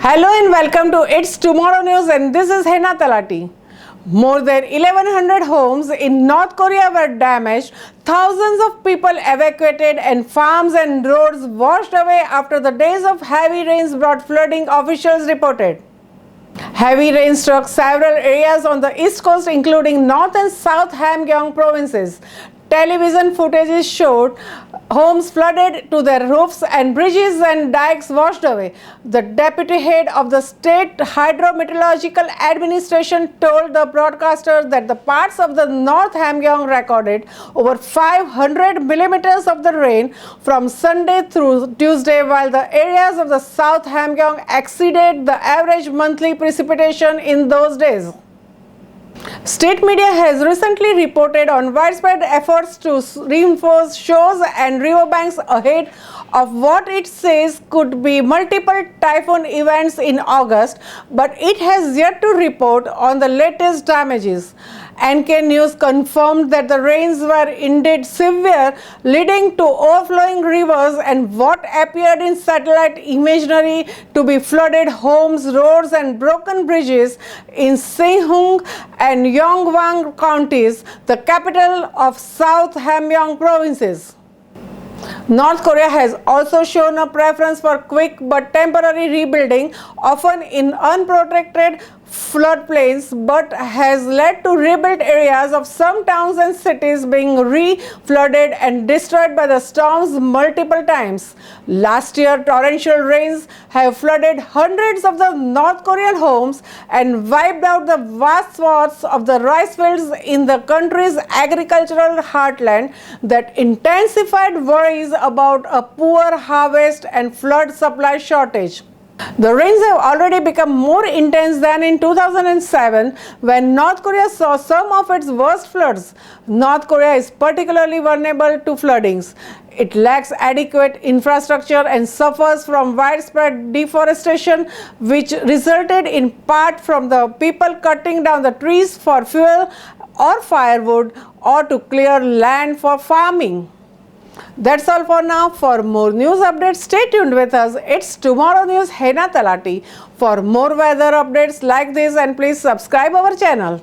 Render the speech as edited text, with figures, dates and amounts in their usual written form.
Hello and welcome to It's Tomorrow News, and this is Hena Talati. More than 1100 homes in North Korea were damaged, thousands of people evacuated, and farms and roads washed away after the days of heavy rains brought flooding, officials reported. Heavy rain struck several areas on the east coast, including North and South Hamgyong provinces. Television footage showed homes flooded to their roofs and bridges and dikes washed away. The deputy head of the State Hydrometeorological Administration told the broadcaster that the parts of the North Hamgyong recorded over 500 millimeters of the rain from Sunday through Tuesday, while the areas of the South Hamgyong exceeded the average monthly precipitation in those days. State media has recently reported on widespread efforts to reinforce shores and riverbanks ahead of what it says could be multiple typhoon events in August, but it has yet to report on the latest damages. NK News confirmed that the rains were indeed severe, leading to overflowing rivers and what appeared in satellite imagery to be flooded homes, roads, and broken bridges in Sehung and Yongwang counties, the capital of South Hamgyong provinces. North Korea has also shown a preference for quick but temporary rebuilding, often in unprotected floodplains, but has led to rebuilt areas of some towns and cities being re-flooded and destroyed by the storms multiple times. Last year, torrential rains have flooded hundreds of the North Korean homes and wiped out the vast swaths of the rice fields in the country's agricultural heartland that intensified worries about a poor harvest and flood supply shortage. The rains have already become more intense than in 2007 when North Korea saw some of its worst floods. North Korea is particularly vulnerable to floodings. It lacks adequate infrastructure and suffers from widespread deforestation, which resulted in part from the people cutting down the trees for fuel or firewood or to clear land for farming. That's all for now. For more news updates, stay tuned with us. It's Tomorrow News, Hena Talati. For more weather updates like this, and please subscribe our channel.